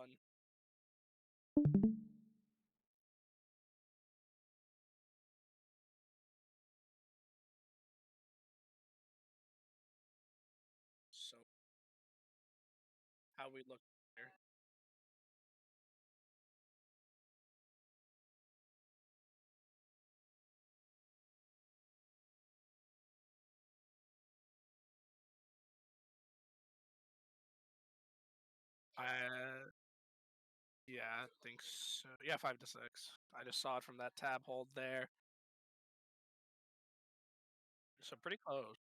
one. So how we look there? I yeah, I think so. Yeah, 5 to 6. I just saw it from that tab hold there. So pretty close.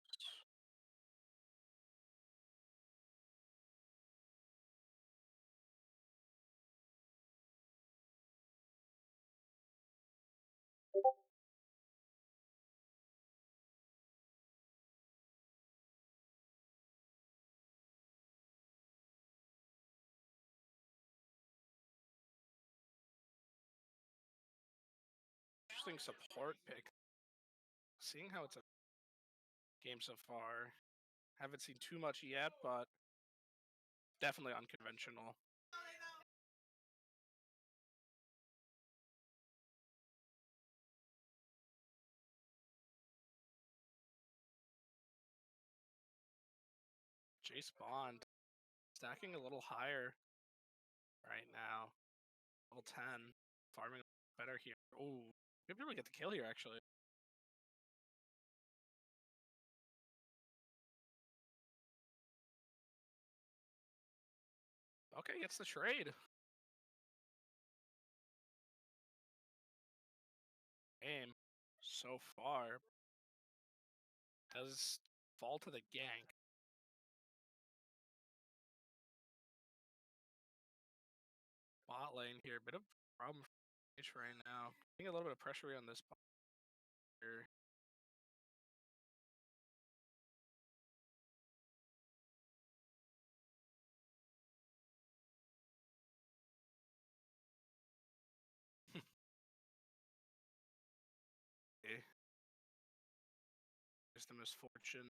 Interesting support pick. Seeing how it's a game so far. Haven't seen too much yet, but definitely unconventional. Jace Bond stacking a little higher right now. Level 10. Farming better here. Oh, maybe we get the kill here actually. Okay, gets the trade. Game so far does fall to the gank. Bot lane here, bit of problem for H right now. Getting a little bit of pressure on this bot here. Okay. There's the misfortune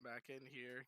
back in here.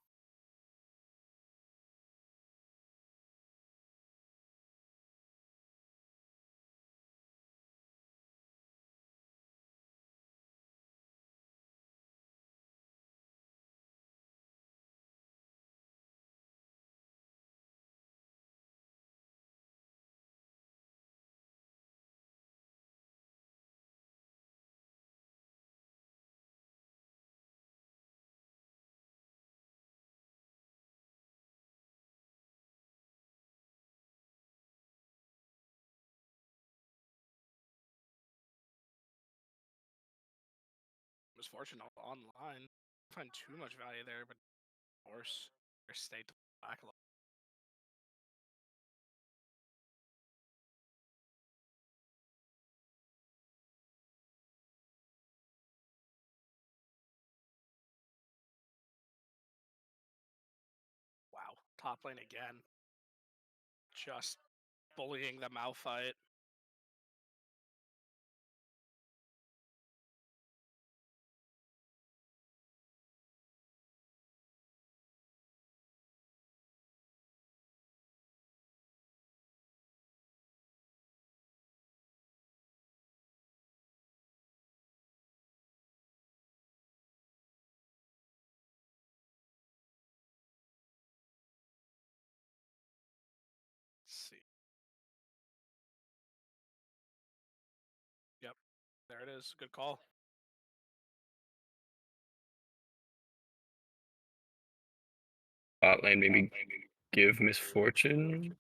Misfortune online. Find too much value there, but of course, their state back a lot. Wow, top lane again. Just bullying the Malphite. Let's see. Yep, there it is. Good call. Bot lane, maybe give Misfortune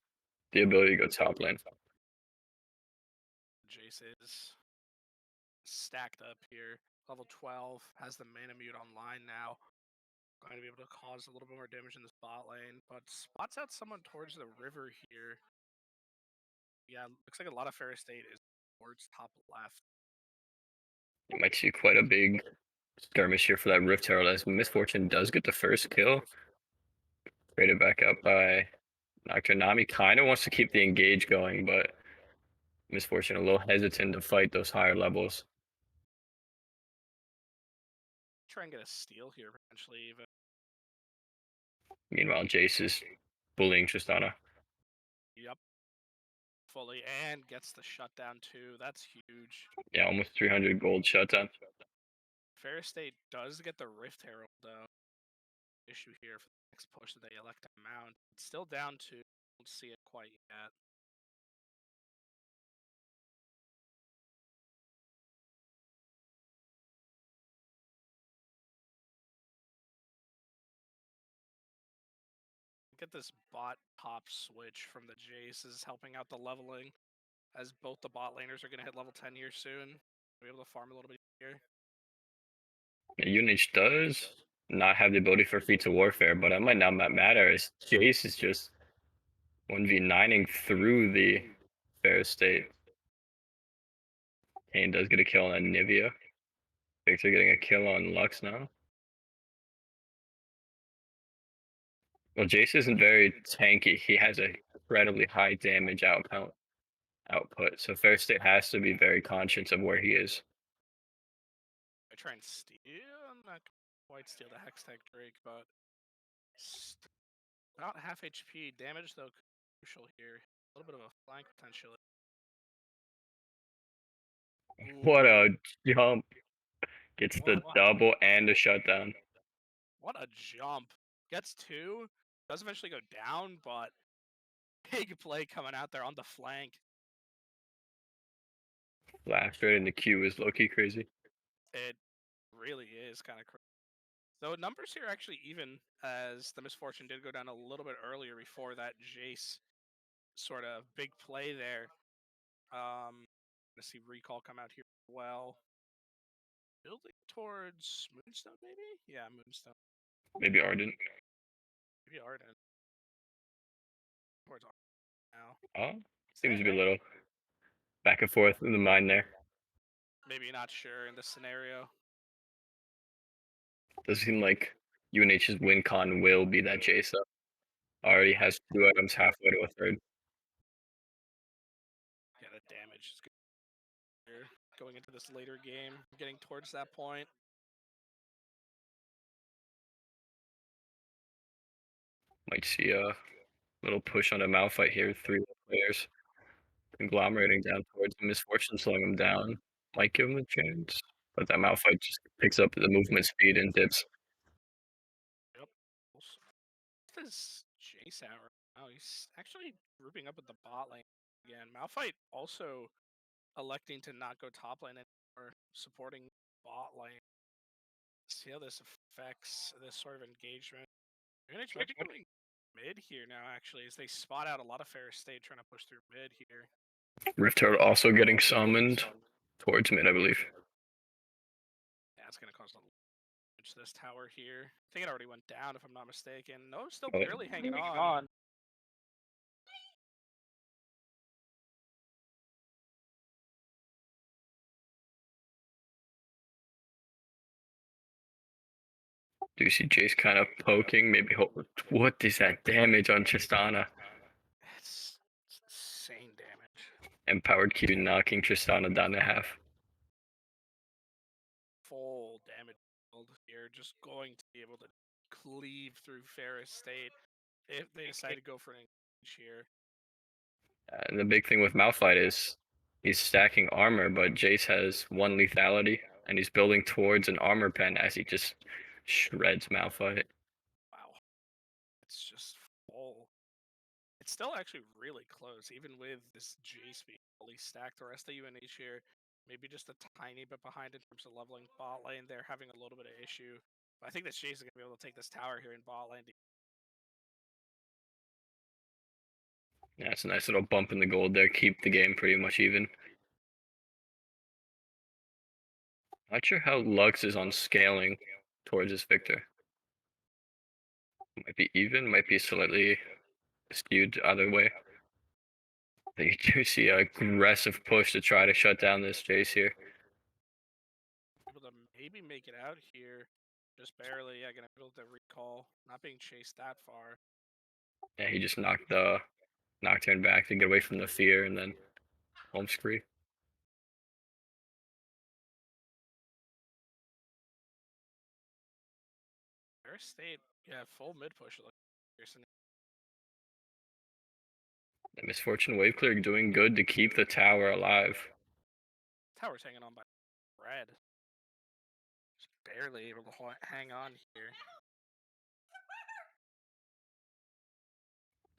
the ability to go top lane. Jace is stacked up here. Level 12 has the mana mute online now. Going to be able to cause a little bit more damage in the spot lane, but spots out someone towards the river here. Yeah, looks like a lot of Ferris state is towards top left. You might see quite a big skirmish here for that Rift Herald as Misfortune does get the first kill. Traded back up by Nocturnami. Kind of wants to keep the engage going, but Misfortune a little hesitant to fight those higher levels. Try and get a steal here potentially even. Meanwhile, Jace is bullying Tristana. Yep. fully and gets the shutdown too. That's huge. Yeah, almost 300 gold shutdown. Ferris State does get the Rift Herald though. Issue here for the next push that they elect to mount. It's still down to. Don't see it quite yet. Get this bot top switch from the Jace is helping out the leveling, as both the bot laners are going to hit level 10 here soon. Be able to farm a little bit here. UNH does not have the ability for feats of warfare, but that might not matter as Jace is just 1v9ing through the Ferris State. Kane does get a kill on Nivea. Victor getting a kill on Lux now. Well, Jace isn't very tanky. He has a incredibly high damage output. So Ferris State has to be very conscious of where he is. I try and steal. Not quite steal the Hextech Drake, but about half HP. Damage though crucial here. A little bit of a flank potentially. What Ooh, a jump! Gets the double and a shutdown. what a jump! Gets two. Does eventually go down, but big play coming out there on the flank. Flash right in the queue is low-key crazy. It really is kind of crazy. So numbers here actually even, as the Misfortune did go down a little bit earlier before that Jace sort of big play there. Let's see Recall come out here as well. Building towards Moonstone, maybe? Yeah, Moonstone. Maybe Ardent. Maybe Arden. Towards Arden now. Oh, seems to be a little back and forth in the mind there. Maybe not sure in this scenario. Does seem like UNH's win con will be that Jace up. Already has 2 items halfway to a third. Yeah, the damage is good here. Going into this later game, getting towards that point. Might see a little push on a Malphite here. 3 players conglomerating down towards the Misfortune, slowing him down. Might give him a chance, but that Malphite just picks up the movement speed and dips. Yep. This Jace hour. Oh, he's actually grouping up with the bot lane again. Malphite also electing to not go top lane anymore, supporting bot lane. See how this affects this sort of engagement. UNH might be going mid here now, actually, as they spot out a lot of Ferris State trying to push through mid here. Rift Turtle also getting summoned towards mid, I believe. Yeah, it's going to cause a damage to this tower here. I think it already went down, if I'm not mistaken. No, still Oh, barely hanging on. do you see Jace kind of poking? Maybe what is that damage on Tristana? It's insane damage. Empowered Q knocking Tristana down to half. Full damage here, just going to be able to cleave through Ferris State if they decide to go for an engage here. And the big thing with Malphite is he's stacking armor, but Jace has 1 lethality, and he's building towards an armor pen as he just shreds Malphite. Wow. It's just full. It's still actually really close, even with this Jace being fully stacked. The rest of UNH here, maybe just a tiny bit behind in terms of leveling bot lane. They're having a little bit of issue. But I think this Jace is going to be able to take this tower here in bot lane. Yeah, it's a nice little bump in the gold there. Keep the game pretty much even. Not sure how Lux is on scaling towards this Victor. Might be even, might be slightly skewed either way. You do see an aggressive push to try to shut down this Jace here. Able to maybe make it out here. Just barely. Yeah, going to be able to recall. Not being chased that far. Yeah, he just knocked Nocturne back to get away from the fear and then home scree. Ferris State, yeah, full mid push. The Misfortune Wave Clear doing good to keep the tower alive. Tower's hanging on by red. Just barely able to hang on here.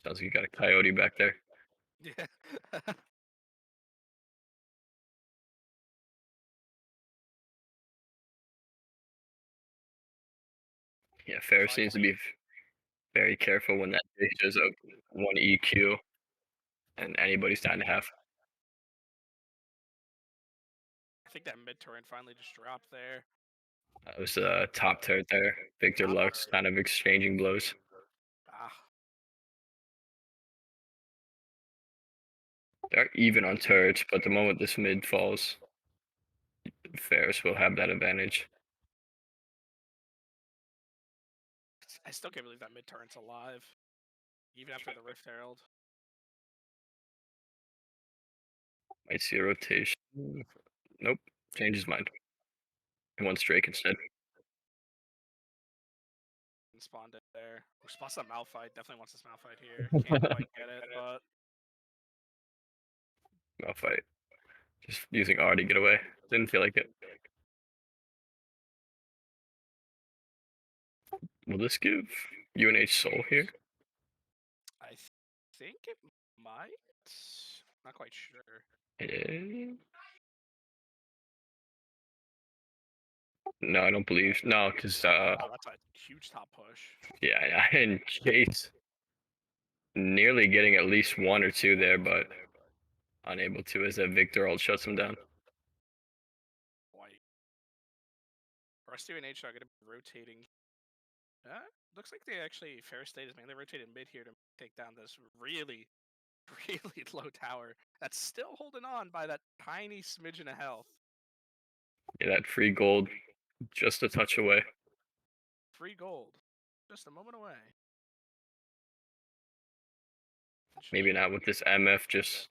Sounds like you got a coyote back there. Yeah. Yeah, Ferris Fight. needs to be very careful when that Jace shows up. One EQ and anybody's down to half. I think that mid turret finally just dropped there. That was a top turret there. Victor Top Lux turret. kind of exchanging blows. Ah, They're even on turrets, but the moment this mid falls, Ferris will have that advantage. I still can't believe that mid turret's alive, even after the Rift Herald. Might see a rotation. Nope, change his mind. He wants Drake instead. And spawned it there. Who spots that Malphite? Definitely wants this Malphite here. Can't quite get it, but Malphite. Just using R to get away. Didn't feel like it. Will this give UNH Soul here? I think it might. Not quite sure. Eh, no, I don't believe. No, because Oh, that's a huge top push. yeah, and Chase nearly getting at least one or two there, but unable to as that Victor ult shuts him down. White. Rusty and H are going to be rotating. Looks like they actually Ferris State is mainly rotated mid here to take down this really, really low tower that's still holding on by that tiny smidgen of health. Yeah, that free gold just a touch away. Free gold, just a moment away. Maybe not with this MF just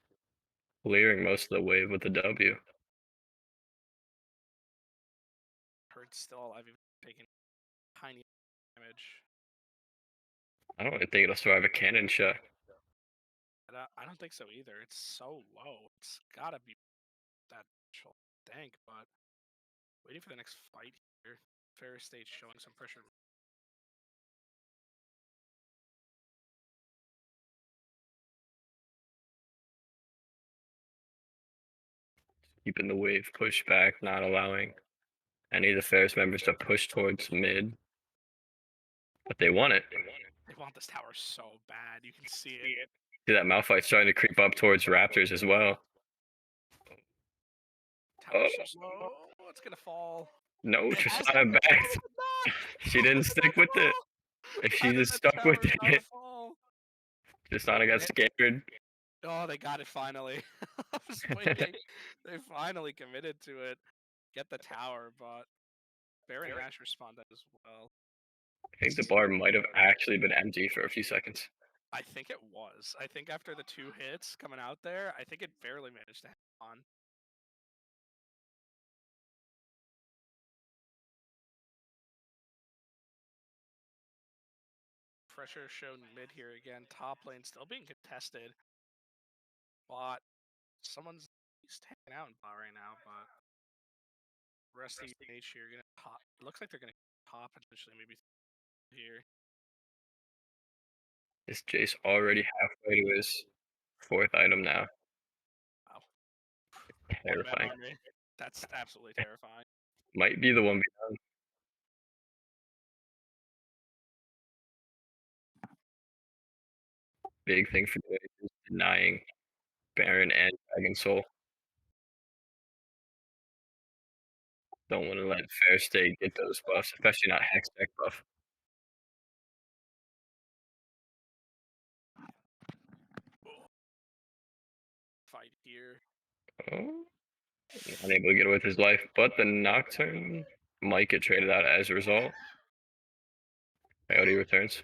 clearing most of the wave with the W. Hurt's still alive, even taking tiny damage. I don't think it'll survive a cannon shot. I don't think so either. It's so low. It's gotta be that tank, but waiting for the next fight here. Ferris State showing some pressure. Keeping the wave pushed back, not allowing any of the Ferris members to push towards mid. But they want it. They want this tower so bad. You can see it. See that Malphite's trying to creep up towards Raptors as well. Oh, Tower's so low. It's gonna fall. no, As Tristana it backed. did not. She didn't It's gonna stick with it. fall. If How she did just that stuck with tower not it, fall? Tristana got scared. Oh, they got it finally. I was waiting. They finally committed to it. Get the tower, but Baron Nash responded as well. I think the bar might have actually been empty for a few seconds. I think it was. I think after the 2 hits coming out there, I think it barely managed to hang on. Pressure shown mid here again. Top lane still being contested. Bot. Someone's just hanging out in bot right now, but Rusty H here gonna top. Looks like they're gonna top potentially maybe here. This Jace already halfway to his fourth item now. Wow. One man Terrifying. army. That's absolutely terrifying. Might be the one behind. Big thing for today is denying Baron and Dragon Soul. Don't want to let Fair State get those buffs, especially not Hextech buff. Fight here. Oh, unable to get away with his life, but the Nocturne might get traded out as a result. Coyote returns.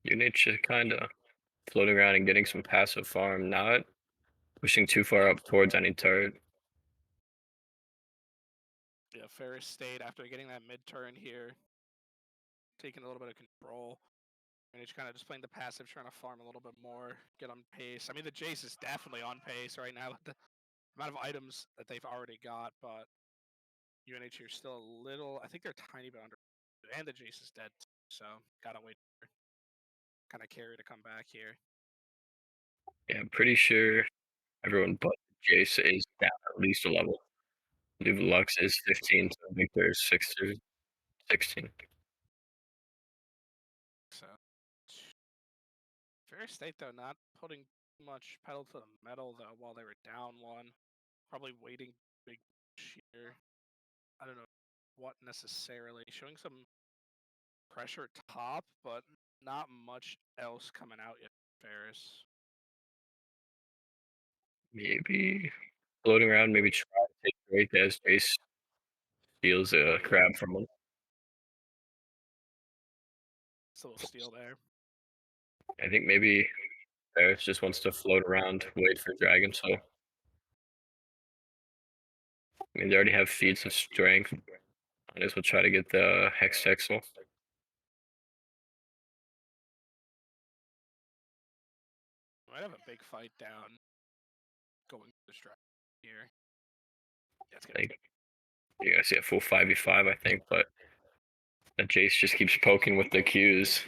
Unit just kind of floating around and getting some passive farm, not pushing too far up towards any turret. Yeah, Ferris stayed after getting that mid turn here, taking a little bit of control. And he's kind of just playing the passive, trying to farm a little bit more, get on pace. I mean, the Jace is definitely on pace right now with the amount of items that they've already got, but UNH here still a little. I think they're a tiny bit under, and the Jace is dead, so gotta wait for kind of carry to come back here. Yeah, I'm pretty sure everyone but Jace is down at least a level. I believe Lux is 15, so Victor is 6 to 16. So, Fair State though not putting much pedal to the metal though while they were down one. Probably waiting big push here. I don't know what necessarily. Showing some pressure top, but not much else coming out yet. Ferris. Maybe floating around, maybe try to take Drake as Jace steals a crab from him. Still a steal there. I think maybe Ferris just wants to float around, wait for Dragon, so I mean they already have feats of strength. Might as well try to get the Hex Texel. Might have a big fight down. Going to strike here. Yeah, it's I gonna think you're gonna see a full 5v5, I think, but the Jace just keeps poking with the Qs.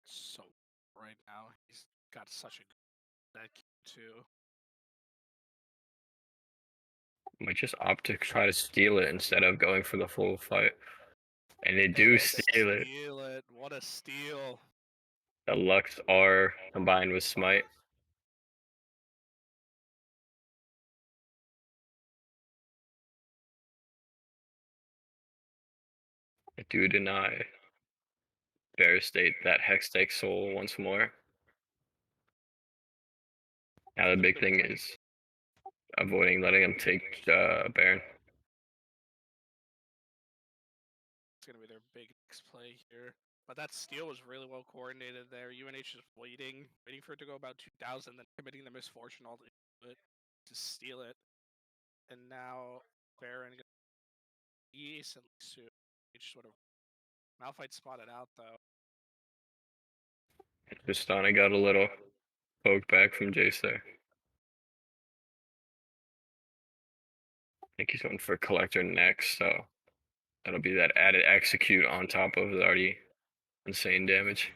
so right now. He's got such a good deck too. Might just opt to try to steal it instead of going for the full fight. And they And do they steal it. steal it. What a steal. The Lux R combined with Smite. I do deny Bear State that Hextech Soul once more. Now the big thing is avoiding letting him take Baron. It's gonna be their big next play here. But that steal was really well coordinated there. UNH is waiting for it to go about 2,000, then committing the misfortune all to steal it. And now Baron gonna decently soon. H sort of Malphite spotted out though. Tristana got a little poke back from Jace there. I think he's going for Collector next, so that'll be that added execute on top of the already insane damage.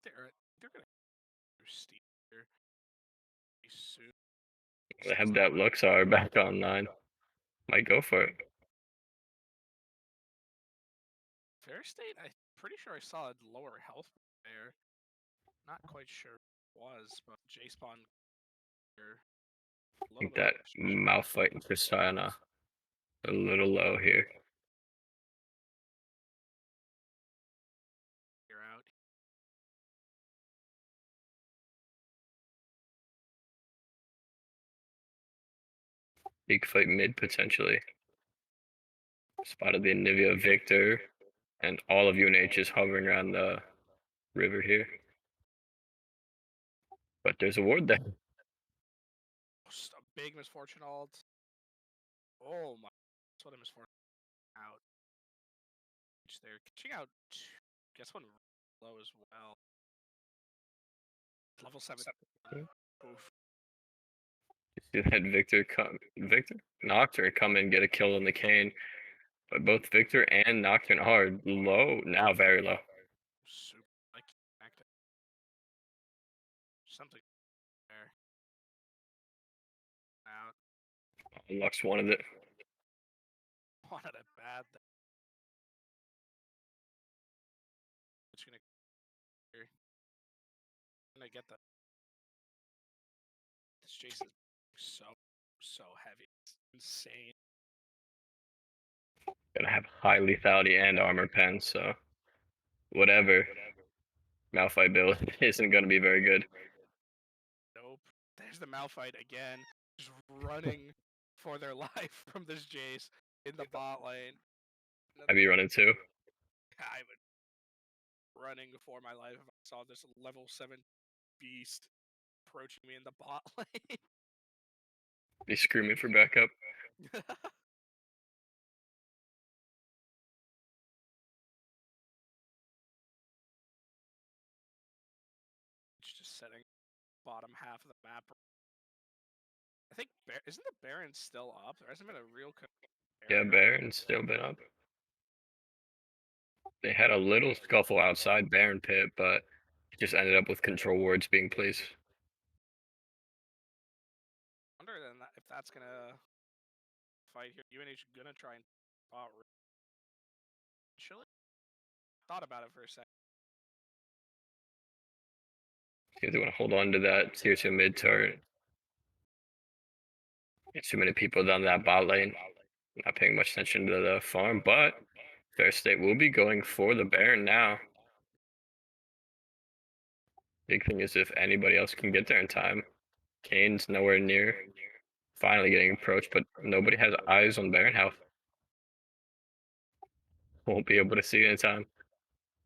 They're gonna steal here pretty soon. They have that Luxar back online. Might go for it. Fair State, I'm pretty sure I saw a lower health there. Not quite sure what it was, but J spawn here. A I little think bit of that pressure Malphite and Tristana a little low here. here out. Big fight mid potentially. Spotted the Nivea Victor, and all of UNH is hovering around the river here. But there's a ward there. Just a big misfortune alt. Oh my! That's what a misfortune out. They're catching out. Guess one low as well. Level 7. Oof. You see that Victor Nocturne come and get a kill on the Kane. But both Victor and Nocturne are low now, very low. Super like active. Something there. Out. Lux wanted it. Wanted it bad. It's gonna get the. This Jason is so heavy. It's insane. Gonna have high lethality and armor pen, so whatever Malphite build isn't gonna be very good. Nope. There's the Malphite again, just running for their life from this Jace in the bot lane. I'd be running too. I would running for my life if I saw this level 7 beast approaching me in the bot lane. He's screaming for backup. It's just setting bottom half of the map. I think isn't the Baron still up? There hasn't been a real Yeah, Baron's still been up. They had a little scuffle outside Baron pit, but it just ended up with control wards being placed. wonder then if that's gonna fight here. UNH gonna try and bot Chile. Thought about it for a second. See if they want to hold on to that tier 2 mid turret. Too many people down that bot lane. Not paying much attention to the farm, but Fair State will be going for the Baron now. Big thing is if anybody else can get there in time. Kane's nowhere near finally getting approached, but nobody has eyes on Baron House. Won't be able to see it in time.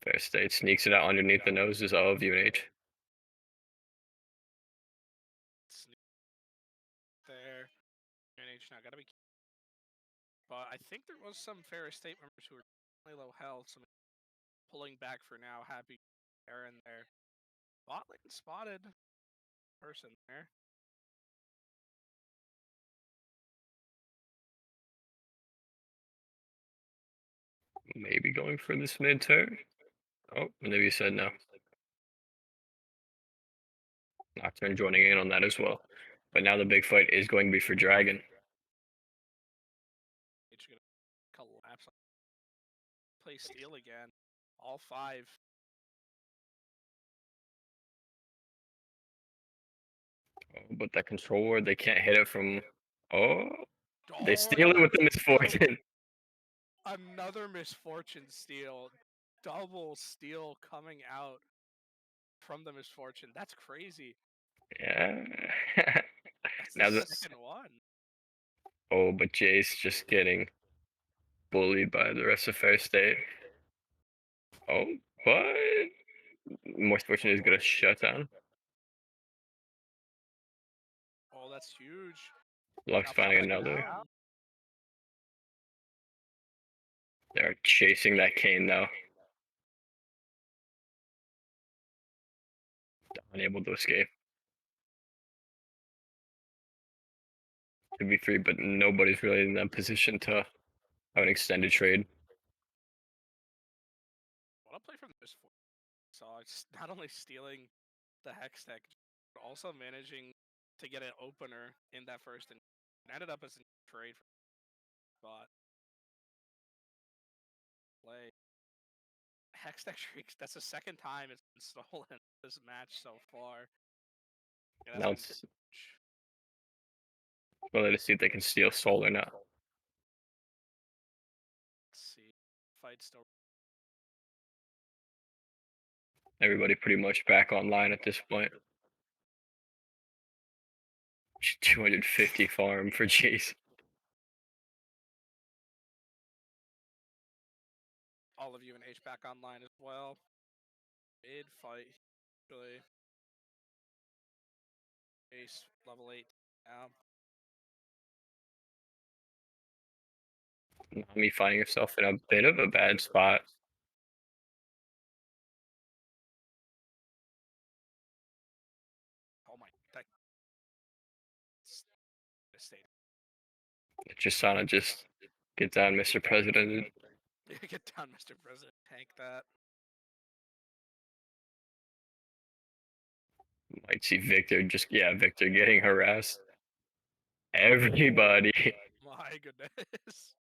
Fair State sneaks it out underneath the noses of UNH. There, UNH now gotta be. But I think there was some Ferris State members who were really low health, so pulling back for now. Happy Aaron there. Bot lane spotted person there. Maybe going for this mid turn. Oh, maybe you said no. Nocturne joining in on that as well. But now the big fight is going to be for Dragon. It's gonna collapse. Play steal again. All 5. Oh, but that control ward, they can't hit it from. Oh, they Oh, steal it with the misfortune. another misfortune steal. Double steal coming out from the misfortune. That's crazy. Yeah. That's the Now the second one. oh, but Jace just getting bullied by the rest of Fair State. Oh, but misfortune is gonna shut down. Oh, that's huge. Lux Now finding falling another. down. They're chasing that Kane though. Unable to escape. 2v3, but nobody's really in that position to have an extended trade. What a play from this. So it's not only stealing the Hex Tech, but also managing to get an opener in that first, and ended up as a trade for bot. Play. Hextech Shrieks, that's the second time it's been stolen this match so far. Yeah, Now it's really to see if they can steal Soul or not. Let's see. Fight still. Everybody pretty much back online at this point. 250 farm for Jace. All of UNH back online as well. Mid fight. Really. Ace level 8 now. Nami finding herself in a bit of a bad spot. Oh my. That mistake. Jasana just get down, Mr. President. Get down, Mr. President. Tank that. Might see Victor Victor getting harassed. Everybody. My goodness.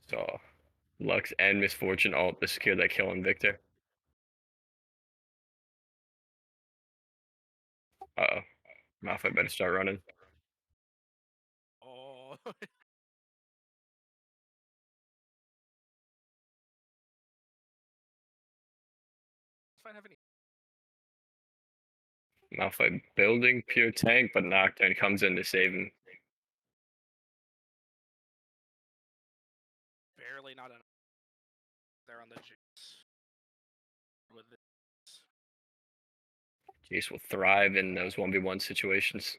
So Lux and Misfortune all to secure that kill on Victor. Uh-oh. Malphite better start running. Oh. If I have any. Malphite building pure tank, but Nocturne comes in to save him. Barely not enough. There on the G. Jace will thrive in those 1v1 situations.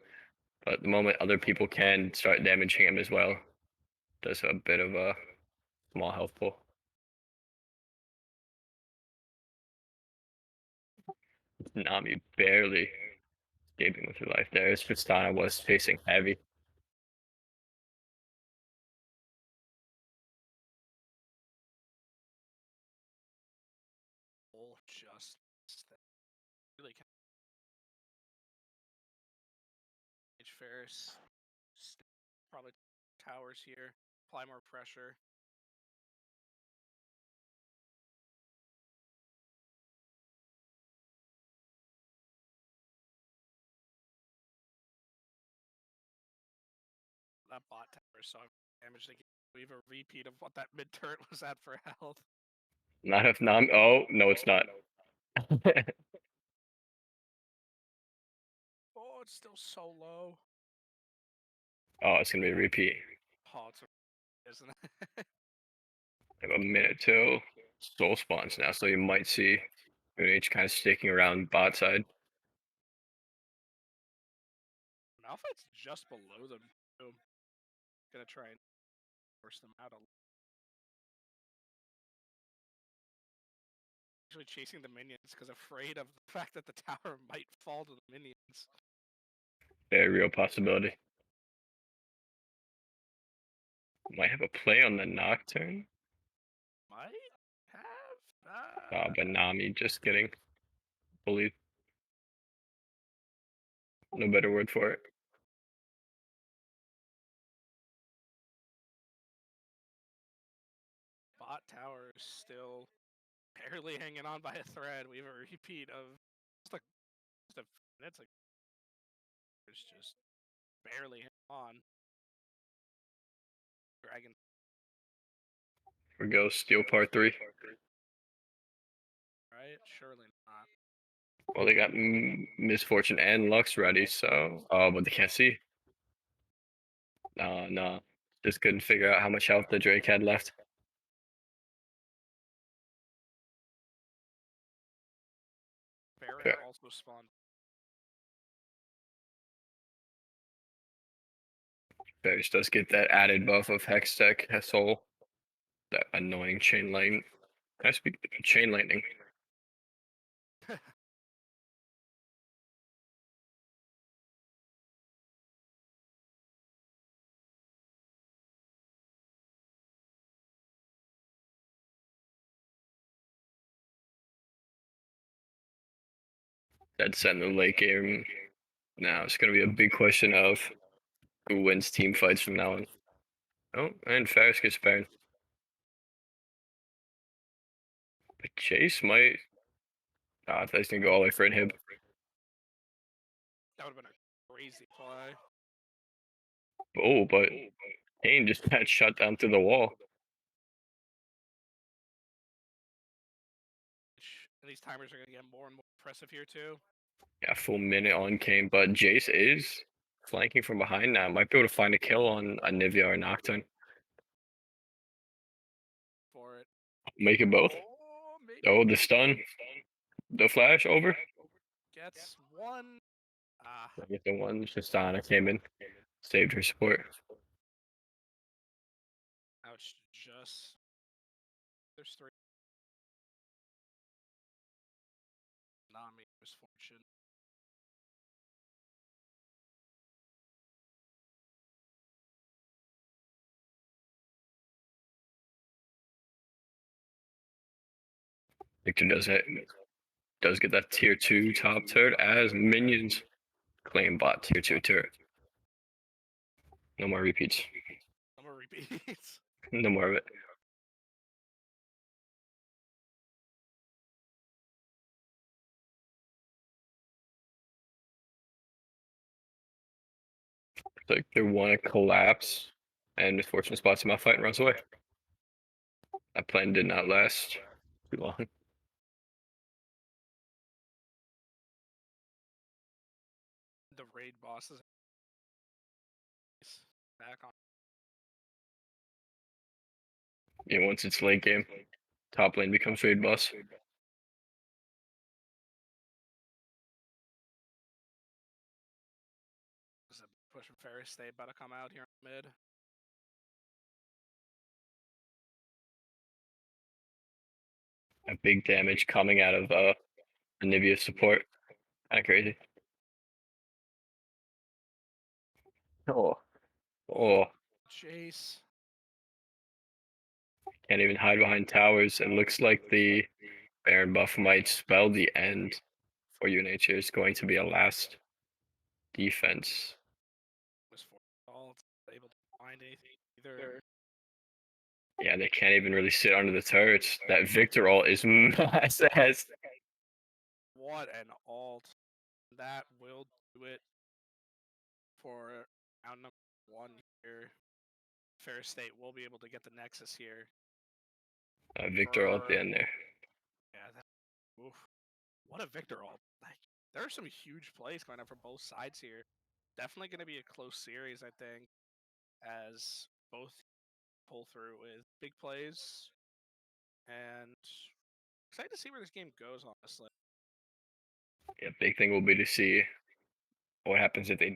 But the moment other people can start damaging him as well, does a bit of a small health pull. Nami barely escaping with her life there as Tristana was facing heavy. Oh, just really can Ferris. Probably towers here. Apply more pressure. That bot tower is so damaged. We have a repeat of what that mid turret was at for health. Not if Nami. Oh, no, it's not. Oh, it's still so low. Oh, it's going to be a repeat. Oh, it's isn't it? I have a minute till soul spawns now, so you might see H kind of sticking around bot side. Malphite's just below them. Boom. Gonna try and force them out a little. Actually chasing the minions because afraid of the fact that the tower might fall to the minions. Very real possibility. Might have a play on the Nocturne. Might have. But Nami just getting bullied. No better word for it. Bot tower is still barely hanging on by a thread. We have a repeat of just a minutes ago. It's just barely hanging on. Dragon. Here we go, Steel Part 3. Right? Surely not. Well, they got Misfortune and Lux ready, so. Oh, but they can't see. No. Just couldn't figure out how much health the Drake had left. Ferris also spawned. Ferris does get that added buff of Hex Tech, Soul. That annoying chain lightning. Can I speak chain lightning? That's in the late game. Now it's going to be a big question of who wins team fights from now on. Oh, and Ferris gets spared. But Chase might. I thought he's going to go all the way for a inhib. That would have been a crazy play. Oh, but Kane just got shut down through the wall. And these timers are going to get more and more impressive here, too. Yeah, full minute on Kane, but Jace is flanking from behind now. Might be able to find a kill on a Nivea or Nocturne. For it. Make it both. Oh, Oh, the stun. The flash over. Gets one. I get the one. Tristana came in, saved her support. Ouch. Just. There's three. Nami misfortune. Victor does get that tier 2 top turret as minions claim bot tier 2 turret. No more repeats. No more repeats. No more of it. It's like they want to collapse, and Misfortune spots him out fight and runs away. That plan did not last too long. The raid bosses. Back on. Yeah, once it's late game, top lane becomes raid boss. pushing Ferris. They about to come out here in mid. A big damage coming out of Anivia support. Kind of crazy. Oh, oh, Chase. can't even hide behind towers. It looks like the Baron buff might spell the end for UNH. It's going to be a last defense. Was for all able to find anything either. Yeah, they can't even really sit under the turrets. That Victor ult is massive. What an alt. That will do it for round number 1 here. Ferris State will be able to get the Nexus here. Victor ult at the end there. Yeah, oof. What a Victor ult. Like, there are some huge plays coming up from both sides here. Definitely going to be a close series, I think, as both pull through with big plays. And excited to see where this game goes, honestly. Yeah, big thing will be to see what happens if they do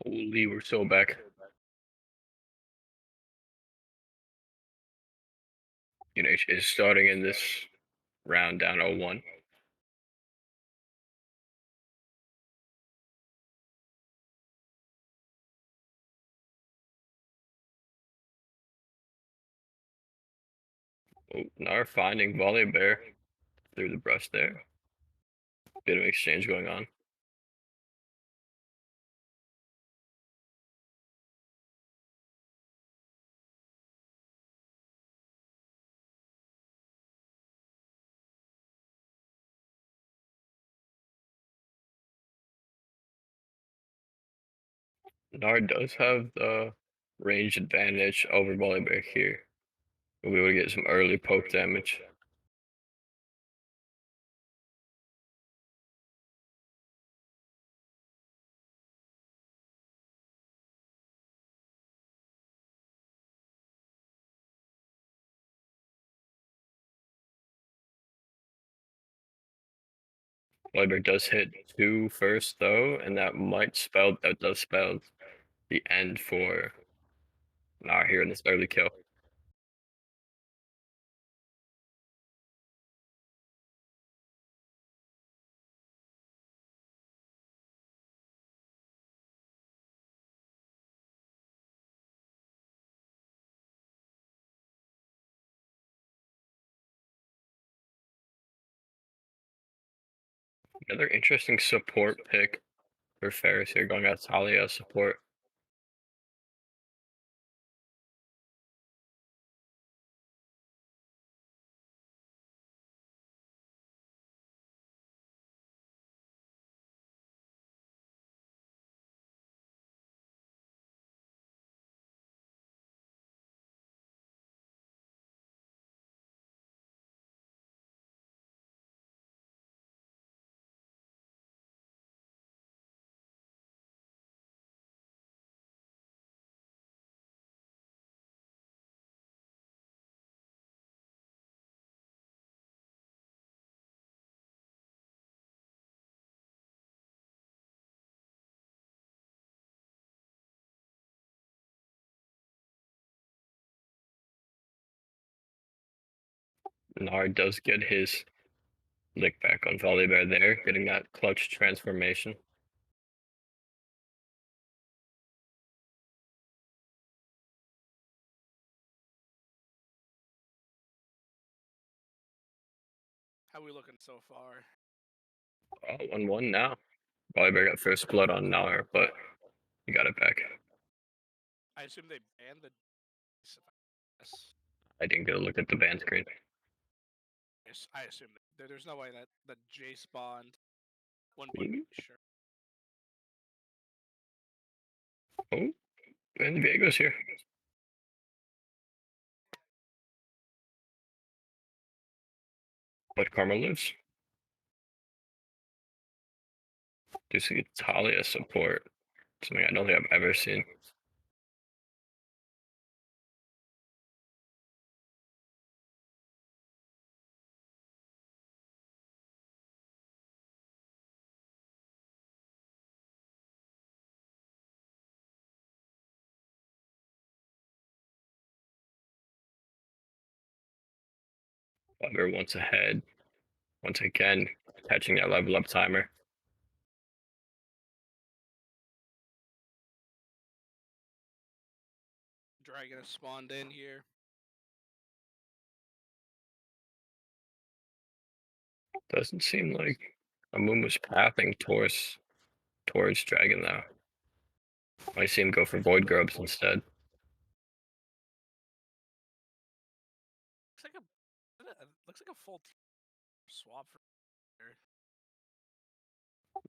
Holy, we're so back. UNH is starting in this round down 0-1. Oh, Nar finding Volley Bear through the brush there. Bit of exchange going on. Nar does have the range advantage over Volley Bear here. We'll be able to get some early poke damage. Volley Bear does hit 2 first though, and that does spell the end for Nar here in this early kill. Another interesting support pick for Ferris here, going out Talia support. Nar does get his lick back on Volley Bear there, getting that clutch transformation. How we looking so far? Oh, 1-1 now. Volley Bear got first blood on Nar, but he got it back. I assume they banned the. Yes. I didn't get a look at the ban screen. I assume that there's no way that the Jace bond wouldn't be sure. Oh, and Viego's here. But Karma lives. Do see Talia support. Something I don't think I've ever seen. Bugger once ahead. Once again, catching that level up timer. Dragon has spawned in here. Doesn't seem like Amun was pathing towards Dragon though. I see him go for Void Grubs instead. Looks like a full swap for here.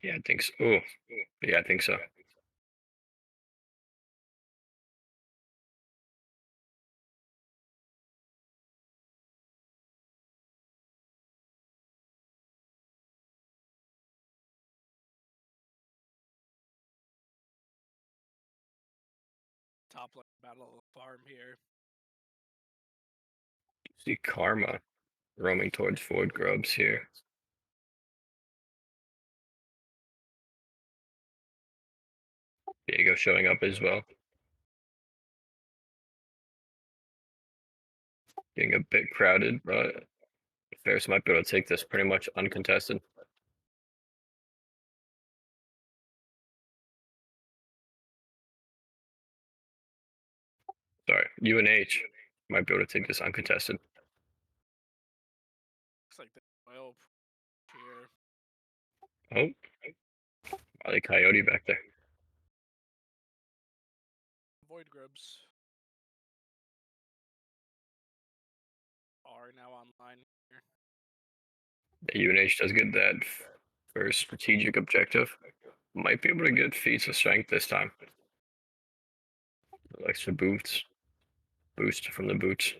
Yeah, I think so. Ooh, yeah, I think so. Top lane battle farm here. See Karma roaming towards Void Grubs here. Diego showing up as well. Getting a bit crowded, but Ferris might be able to take this pretty much uncontested. Sorry, UNH might be able to take this uncontested. Looks like the oil here. Oh, are they Coyote back there? Void grubs are now online here. The UNH does get that first strategic objective. Might be able to get feats of strength this time. Extra boost from the boots.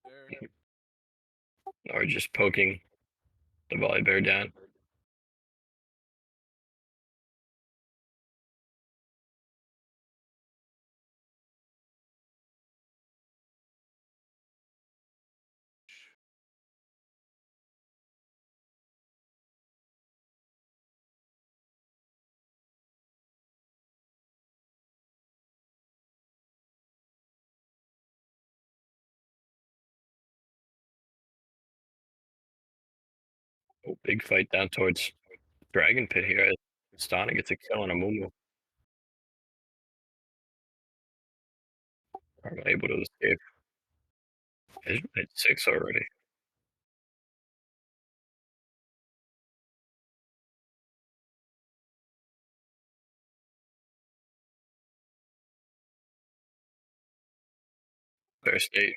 There. Or just poking the volley bear down. Oh, big fight down towards Dragon Pit here. Stana gets a kill on a Mumu. Are able to escape. Vision at 6 already. Bear State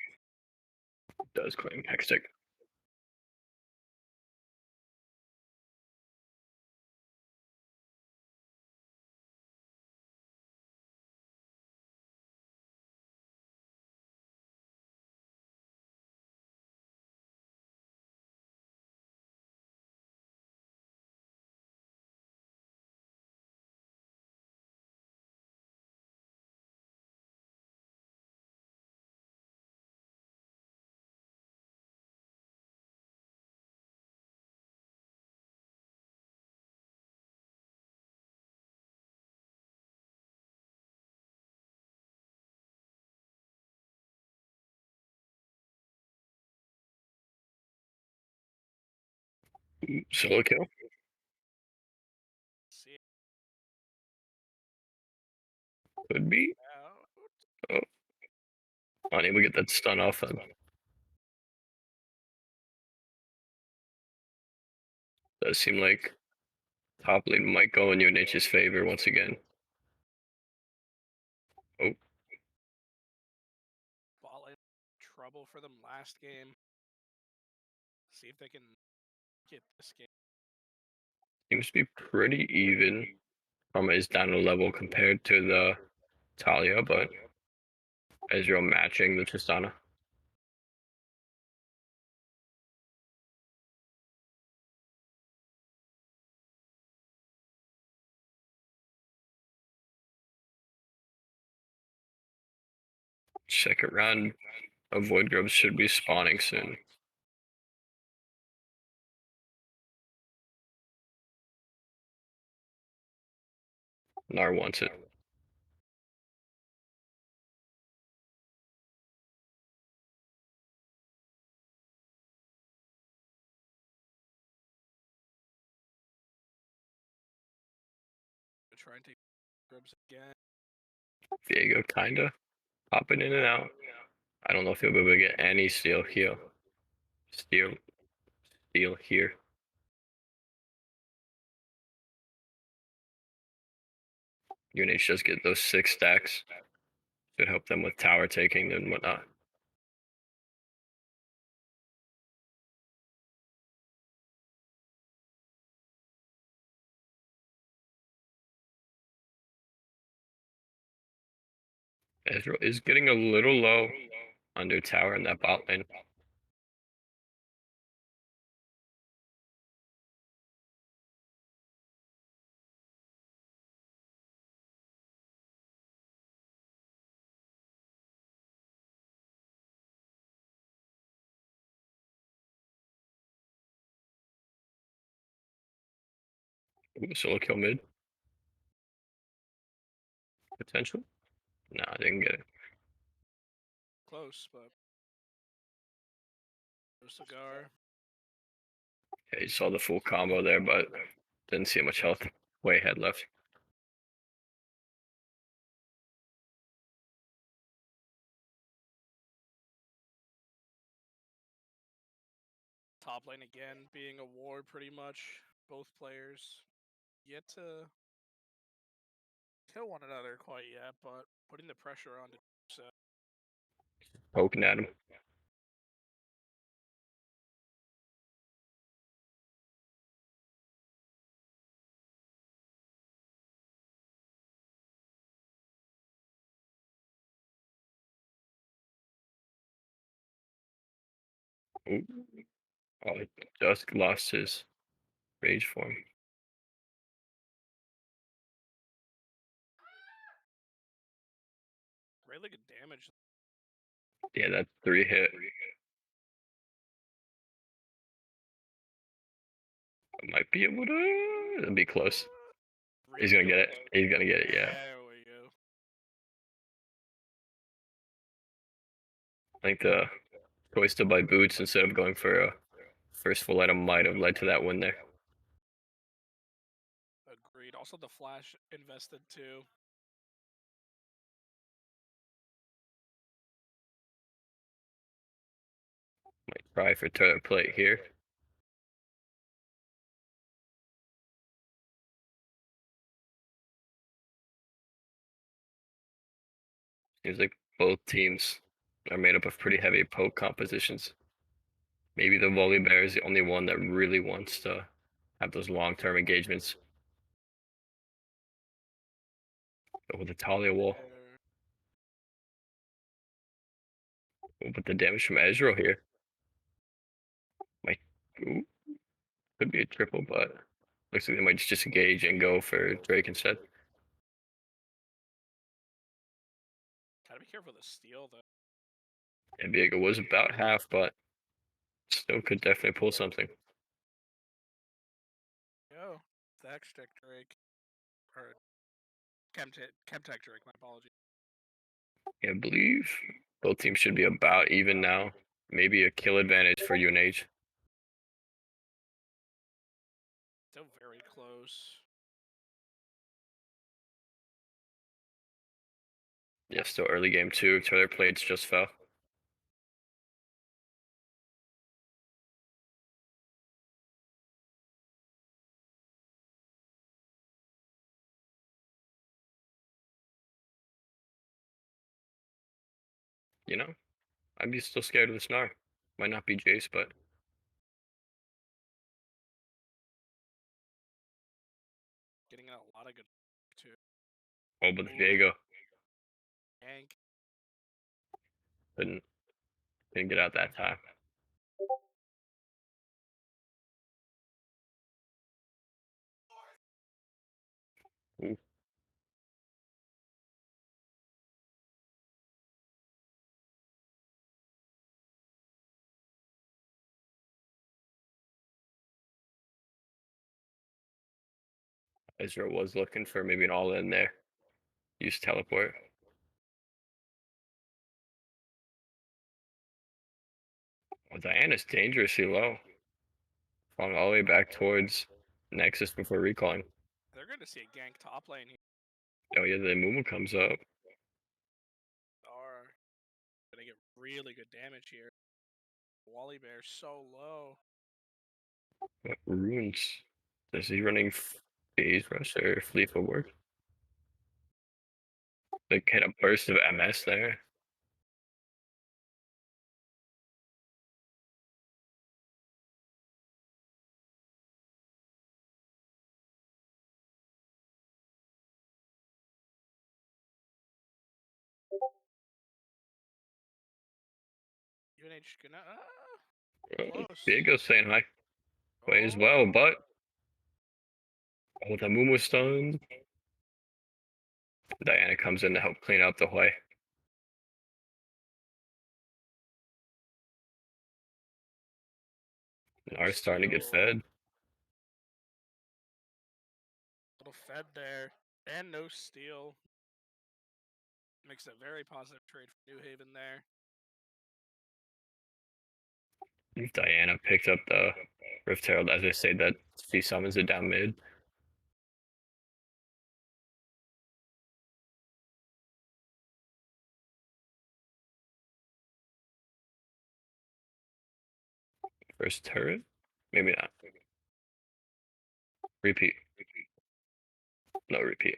does claim Hextech. Solo kill. See Could be. out. Oh, unable to get that stun off then. Does seem like top lane might go in UNH's favor once again. Oh, Ball in trouble for them last game. See if they can get this game. seems to be pretty even. Is down a level compared to the Talia, but Ezreal matching the Tristana. Second round of Void Grubs should be spawning soon. Nar wants it. Try and take grubs again. Viego kinda popping in and out. I don't know if he'll be able to get any steal here. Steal here. UNH does get those 6 stacks. Should help them with tower taking and whatnot. Ezreal is getting a little low under tower in that bot lane. Ooh, solo kill mid. Potential? Nah, I didn't get it. Close, but no cigar. Yeah, you saw the full combo there, but didn't see much health. Way ahead left. Top lane again being a war pretty much. Both players yet to kill one another quite yet, but putting the pressure on to do so. Poking at him. Ooh. Oh, he just lost his rage form. Really good damage. Yeah, that 3-hit. Might be able to. It'll be close. He's Really gonna get it. close. He's gonna get it, yeah. There we go. I think the choice to buy boots instead of going for a first full item might have led to that win there. Agreed. Also, the flash invested too. Might try for turret plate here. Seems like both teams are made up of pretty heavy poke compositions. Maybe the Volibear is the only one that really wants to have those long-term engagements. But with the Talia wall, but the damage from Ezreal here might ooh, could be a triple, but looks like they might just engage and go for Drake instead. Gotta be careful with the steal though. And Viego was about half, but still could definitely pull something. Yo, Thaxtech Drake. Or Chemtech Drake, my apologies. Yeah, I believe both teams should be about even now. Maybe a kill advantage for UNH. Still very close. Yeah, still early game 2. Turret plates just fell. You know, I'd be still scared of the Snar. Might not be Jace, but Getting a lot of good too. oh, but Viego Yank. couldn't get out that time. Ooh. Ezra was looking for maybe an all-in there. Use teleport. Oh, Diana's dangerously low. Falling all the way back towards Nexus before recalling. They're going to see a gank top lane here. Oh yeah, the Mumu comes up. Are gonna get really good damage here. Wally Bear so low. What runes? Is he running phase rush or fleet footwork? Like hit a burst of MS there. UNH gonna Oh, close. Diego's saying hi. Way as Oh, well, but the Mumu stunned. Diana comes in to help clean up the way. Nara's starting to get steal. fed. Little fed there. And no steal. Makes a very positive trade for New Haven there. Diana picked up the Rift Herald, as I say, that she summons it down mid. First turret? Maybe not. Repeat. No repeat.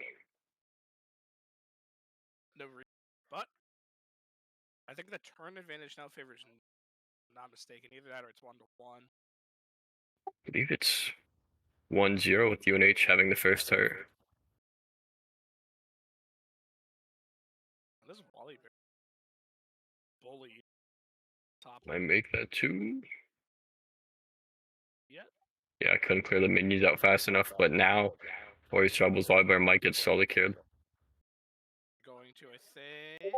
No but I think the turn advantage now favors, not mistaken, either that or it's 1-1. I believe it's 1-0 with UNH having the first turret. This is Wally Bear. Bully. Top. I make that 2. Yet. Yeah, I couldn't clear the minions out fast enough, but now, for his troubles, Volibear might get slowly killed. Going to, I think.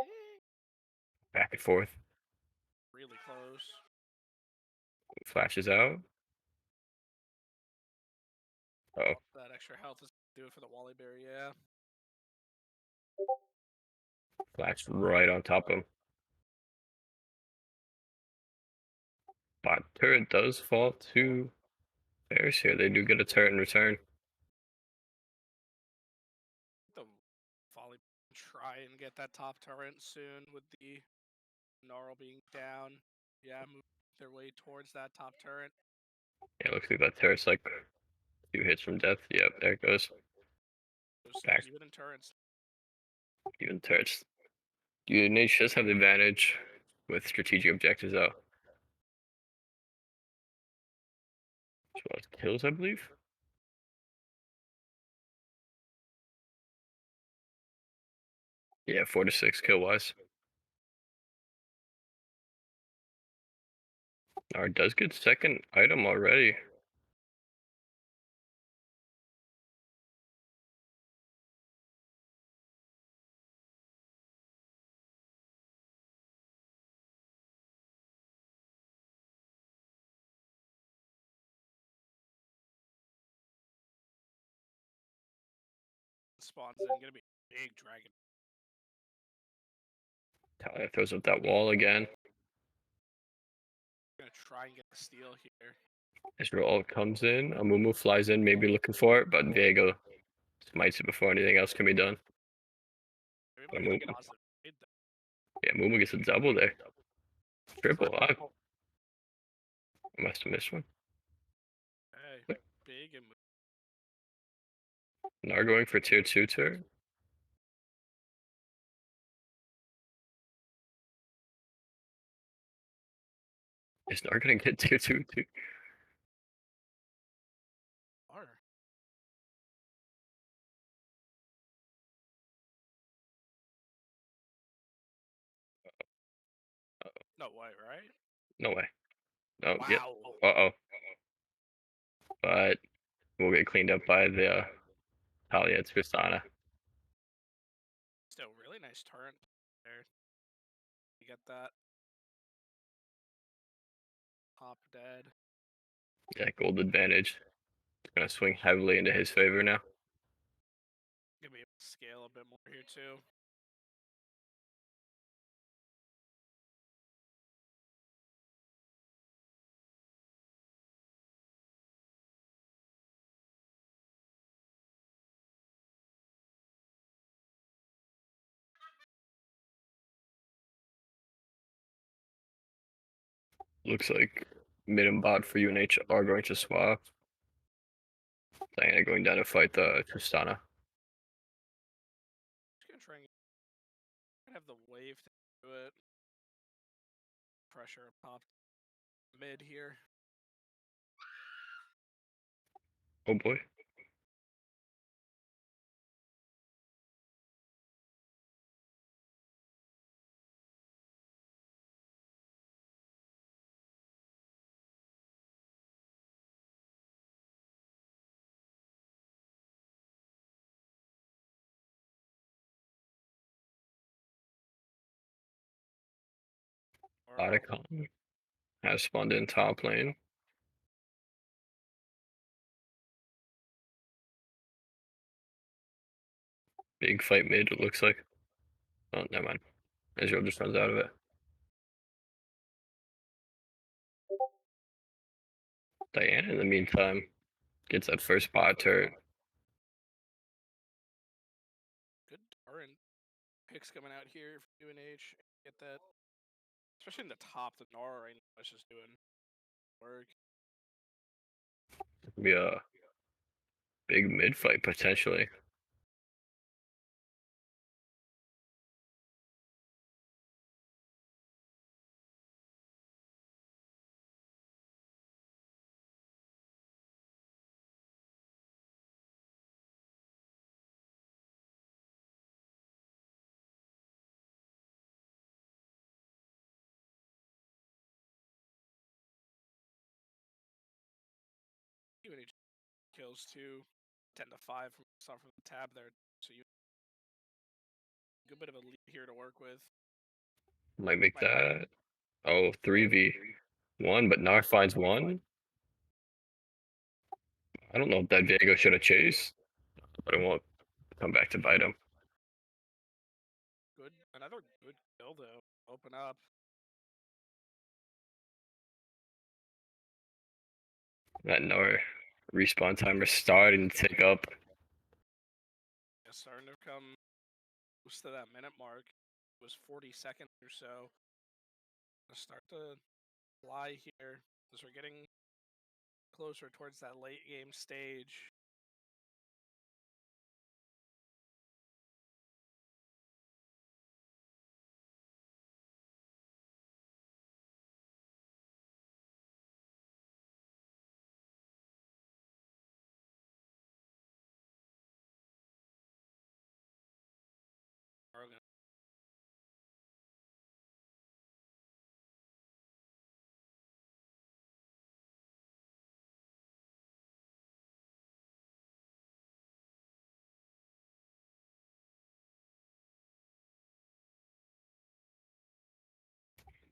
Back and forth. Really close. Flashes out. Oh, That extra health is do it for the Wally Bear, yeah. flash right on top of him. But turret does fall to Ferris here. They do get a turret in return. The Volley try and get that top turret soon with the Gnarl being down. Yeah, move their way towards that top turret. Yeah, looks like that turret's like 2 hits from death. Yep, there it goes. Those Back. even in turrets. Even turrets. UNH does have the advantage with strategic objectives, though. As well as kills, I believe. Yeah, 4 to 6 kill wise. Nard does get second item already. Spawns in, gonna be a big dragon. Talia throws up that wall again. Gonna try and get the steal here. Israel comes in. Amumu flies in, maybe looking for it, but Viego smites it before anything else can be done. They're able to get the positive trade there. Yeah, Mumu gets a double there. Triple. I must have missed one. Hey, big and Nar going for tier 2 turret. Is Nar gonna get tier 2 too? are. No way, right? No way. No, Wow. yeah. Uh-oh. But we'll get cleaned up by the Talia. It's Tristana. Still really nice turret there. You get that. Top dead. Yeah, gold advantage. It's gonna swing heavily into his favor now. Gonna be able to scale a bit more here too. Looks like mid and bot for UNH are going to swap. Diana going down to fight the Tristana. Just gonna try and have the wave to do it. Pressure up top mid here. Oh boy. Or has spawned in top lane. Big fight mid, it looks like. Oh, never mind. Ezreal just runs out of it. Diana, in the meantime, gets that first bot turret. good torrent picks coming out here for UNH. Get that, especially in the top. The Nora right now is just doing work. Be a big mid fight potentially. UNH kills too, 10-5 from start from the tab there. So you good bit of a lead here to work with. Might make that. Oh, 3v1, but Nar finds one. I don't know if that Viego should have chased, but it won't come back to bite him. Good, another good kill though. Open up. That Nar respawn timer starting to tick up. Yeah, starting to come close to that minute mark. It was 40 seconds or so. Start to fly here as we're getting closer towards that late game stage.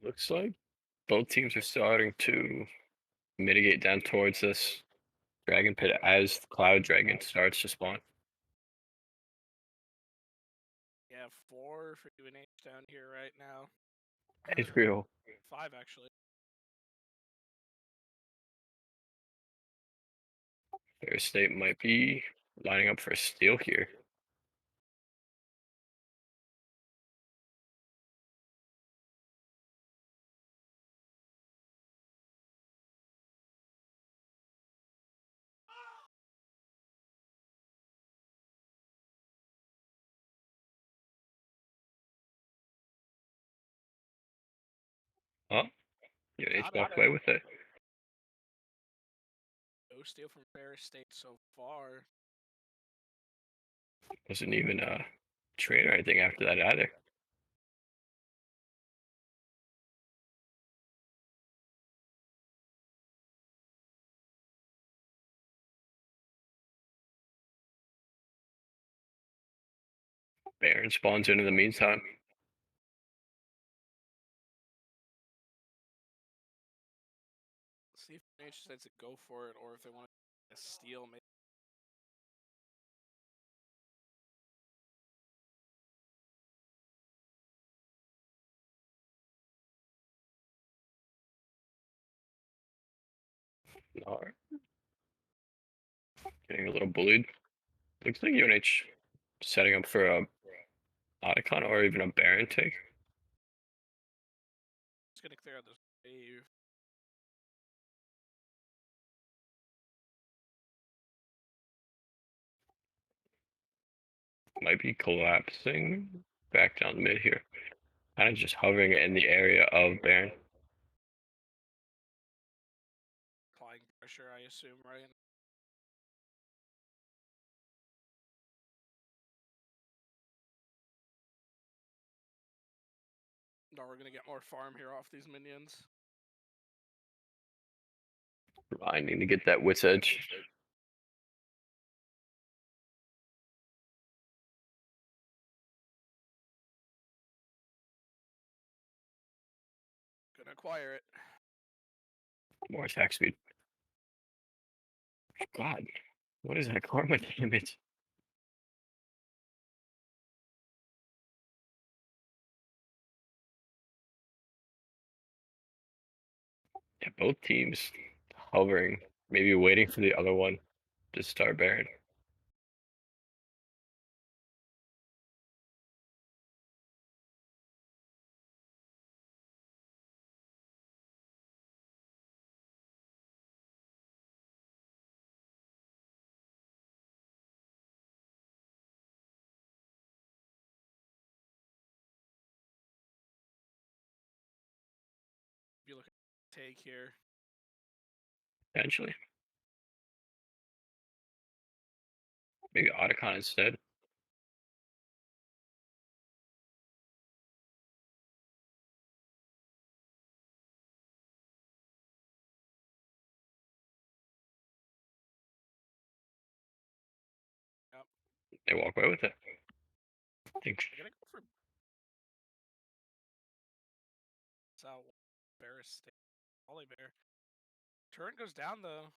Looks like both teams are starting to mitigate down towards this dragon pit as Cloud Dragon starts to spawn. Yeah, 4 for UNH down here right now. Israel 5 actually. Ferris State might be lining up for a steal here. Huh? Yeah, it's Got it. walked away with it. No steal from Ferris State so far. Wasn't even a trade or anything after that either. Baron spawns in the meantime. See if UNH decides to go for it or if they want to steal. Maybe. Nar getting a little bullied. Looks like UNH setting up for a Otacon or even a Baron take. It's going to clear out this wave. Might be collapsing back down mid here. Kind of just hovering in the area of Baron. Applying pressure, I assume, right? No, we're going to get more farm here off these minions. Grinding to get that wit's edge. Gonna acquire it. More attack speed. God, what is that karma damage? Yeah, both teams hovering, maybe waiting for the other one to start Baron. Be looking to take here. Potentially. Maybe Otacon instead. Yep. They walk away with it. I think They're gonna go for out Ferris State. Volley Bear. Turret goes down though.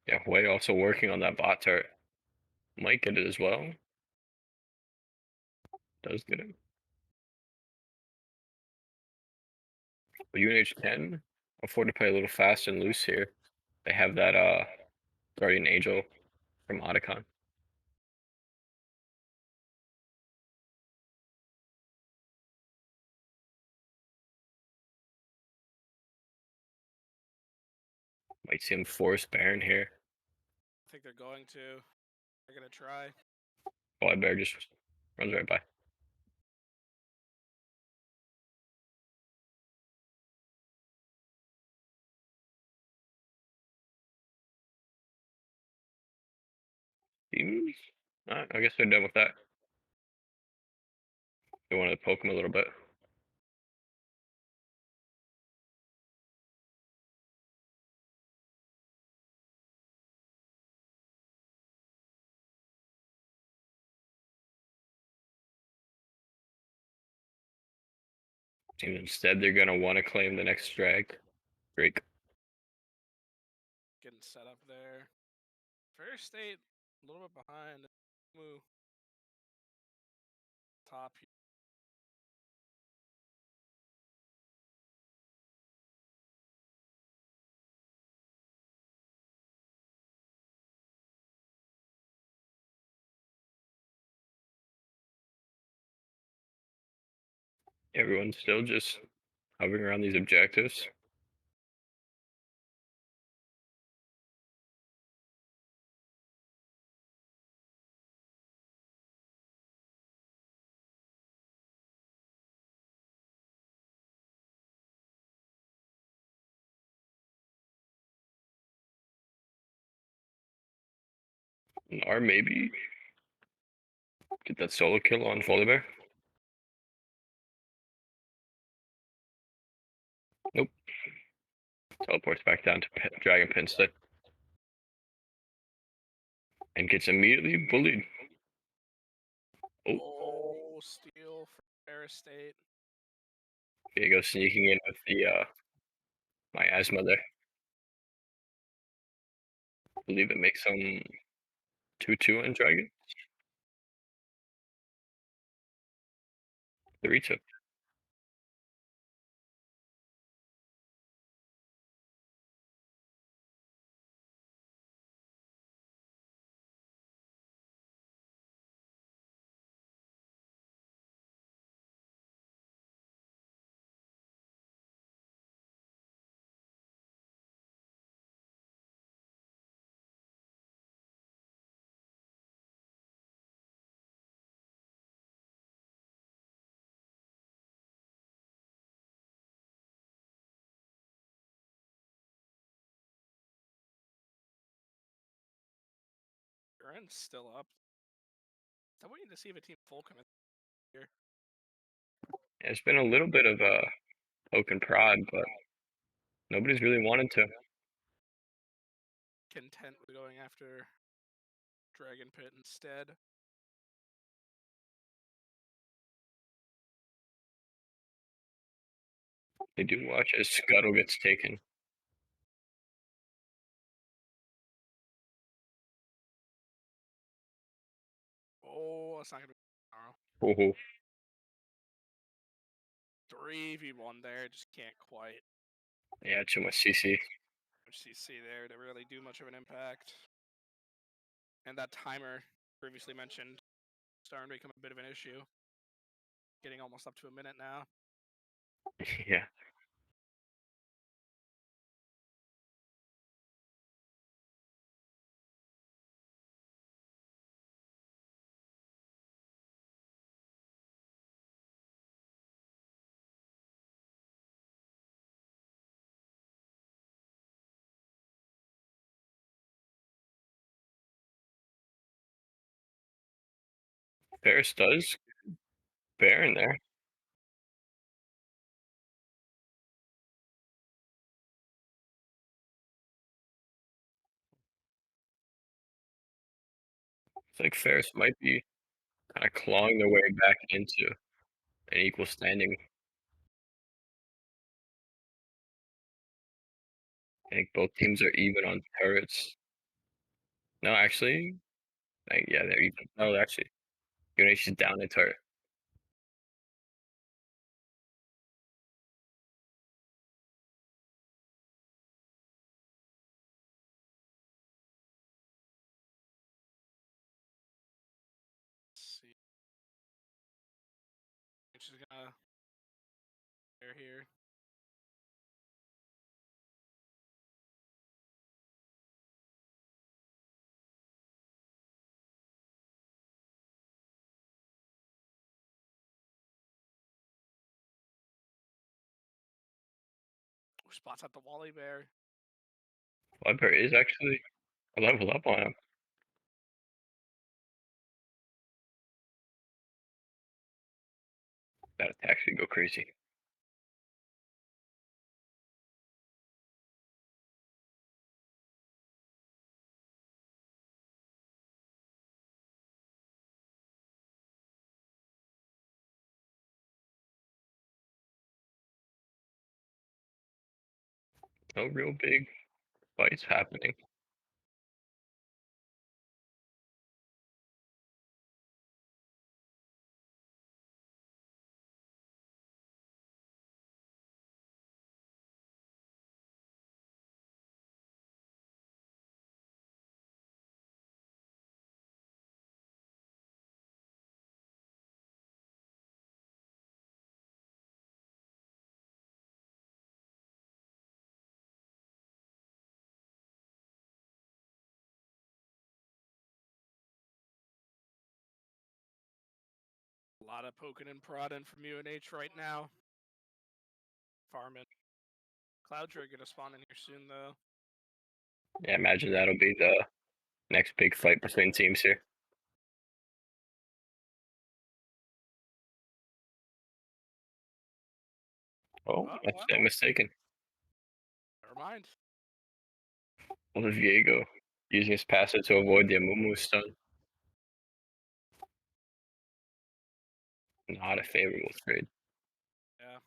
yeah, Wei also working on that bot turret. Might get it as well. Does get it. But UNH can afford to play a little fast and loose here. They have that Guardian Angel from Otacon. Might see him force Baron here. I think they're going to. They're gonna try. Boy, Bear just runs right by. Seems. I guess they're done with that. They wanted to poke him a little bit. Seems instead they're gonna want to claim the next Drake. Getting set up there. Ferris State a little bit behind. Move top. Everyone's still just hovering around these objectives. Or maybe get that solo kill on Volibear. Nope. Teleports back down to Dragon Pit instead. And gets immediately bullied. Oh, Oh, steal for Ferris State. Diego sneaking in with the miasma there. I believe it makes him 2-2 on Dragon. 3-2. Duran's still up. I'm waiting to see if a team full commit here. Yeah, it's been a little bit of a poke and prod, but nobody's really wanted to. Content with going after Dragon Pit instead. They do watch as Scuttle gets taken. Oh, it's not gonna be tomorrow. Oh, 3v1 there, just can't quite. yeah, too much CC. Much CC there to really do much of an impact. And that timer previously mentioned starting to become a bit of an issue. Getting almost up to a minute now. Yeah. Ferris does bear in there. It's like Ferris might be kind of clawing their way back into an equal standing. I think both teams are even on turrets. No, actually, yeah, they're even. No, actually, UNH is down a turret. Let's see. Which is gonna bear here. Spots at the Wally Bear. Weber is actually a level up on him. That attack should go crazy. No real big fights happening. A lot of poking and prodding from UNH right now. Farming. Cloudra gonna spawn in here soon though. Yeah, imagine that'll be the next big fight between teams here. Oh, Oh that's well, mistaken. never mind. Viego using his passive to avoid the Amumu stun. Not a favorable trade. Yeah,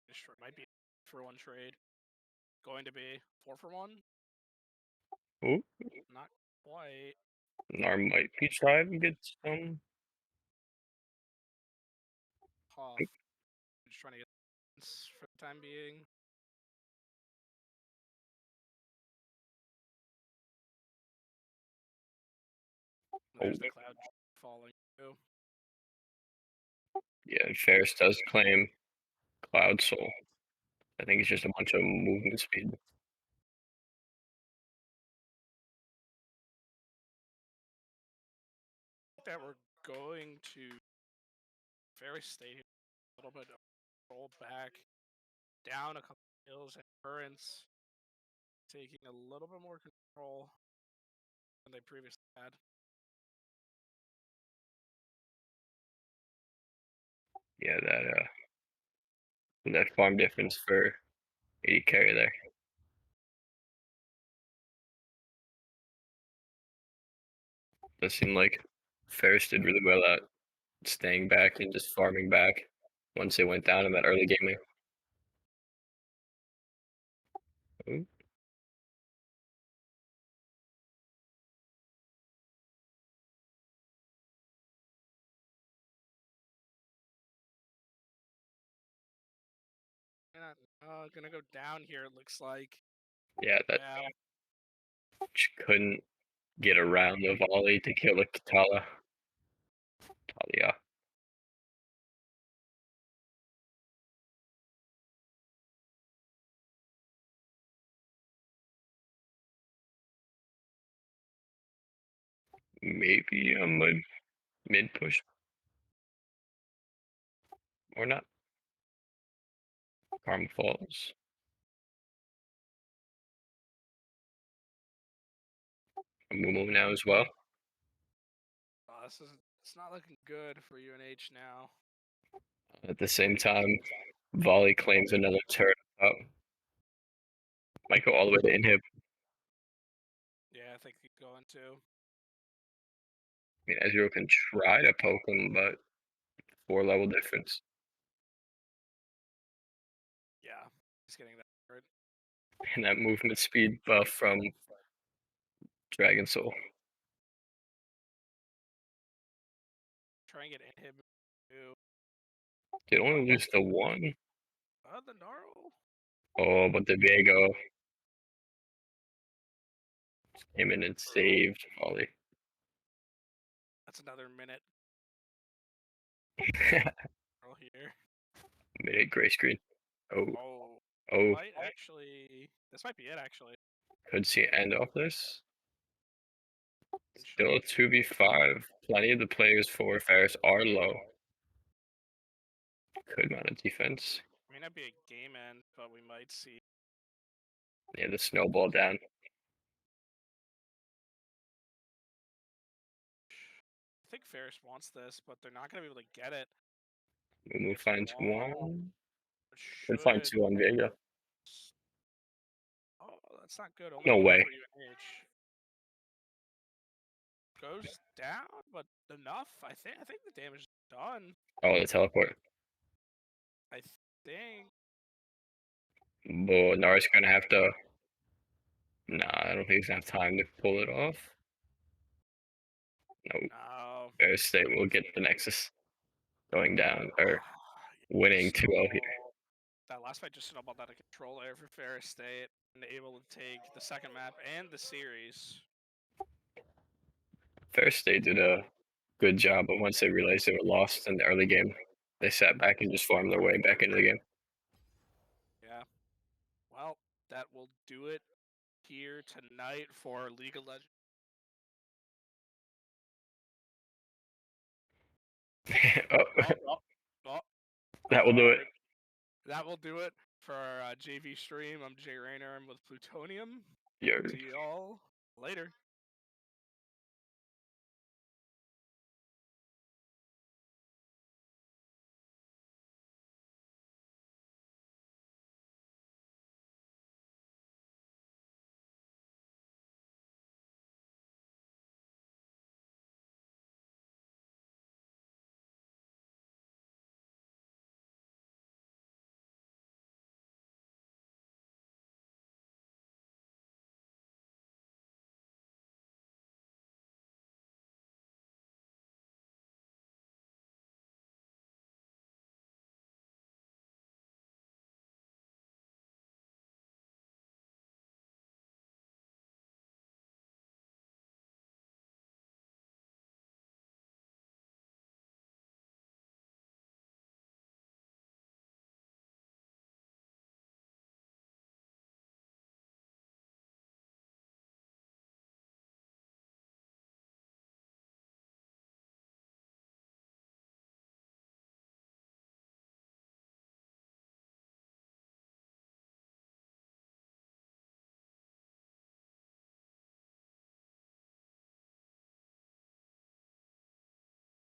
this might be for one trade. Going to be 4-for-1. Ooh, Not quite. Nar might be trying to get some. Off. Just trying to get this for the time being. Oh, There's the cloud falling too. yeah, Ferris does claim Cloud Soul. I think it's just a bunch of movement speed. That we're going to very stay here a little bit. Roll back down a couple hills and currents, taking a little bit more control than they previously had. Yeah, that farm difference for 80 carry there. Does seem like Ferris did really well at staying back and just farming back once they went down in that early gaming. Oh, Gonna go down here. It looks like. yeah, that Yeah, couldn't get around the volley to kill the Talia. Maybe a mid push or not. Karma falls. Mumu now as well. this is. It's not looking good for UNH now. At the same time, volley claims another turret up. Might go all the way to inhib. Yeah, I think he's going to. I mean, Ezreal can try to poke him, but 4 level difference. Yeah, he's getting that. Right. And that movement speed buff from Dragon Soul. Try and get him. Did only lose the one. The Gnarl. Oh, but the Viego came in and saved volley. That's another minute. Gnarl here. Mid gray screen. Oh, Oh, oh, might actually. This might be it actually. could see end off this. Still Potentially. a 2v5. Plenty of the players for Ferris are low. Could mount a defense. May not be a game end, but we might see. Yeah, the snowball down. I think Ferris wants this, but they're not gonna be able to get it. Mumu It's a finds wall. one. It Could find should. two on Vega. Oh, that's not good. Only No one way. for UNH. Goes down, but enough. I think the damage is done. Oh, the teleport. I think. But Nara's gonna have to. Nah, I don't think he's gonna have time to pull it off. No, No. Ferris State will get the Nexus going down or winning 2-0 here. That last fight just snowballed out of control there for Ferris State and able to take the second map and the series. Ferris State did a good job, but once they realized they were lost in the early game, they sat back and just farmed their way back into the game. Yeah. Well, that will do it here tonight for League of Legends. Oh, Oh, that will do it. that will do it for our JV stream. I'm Jay Rayner. I'm with Plutonium. Yo. See you all later.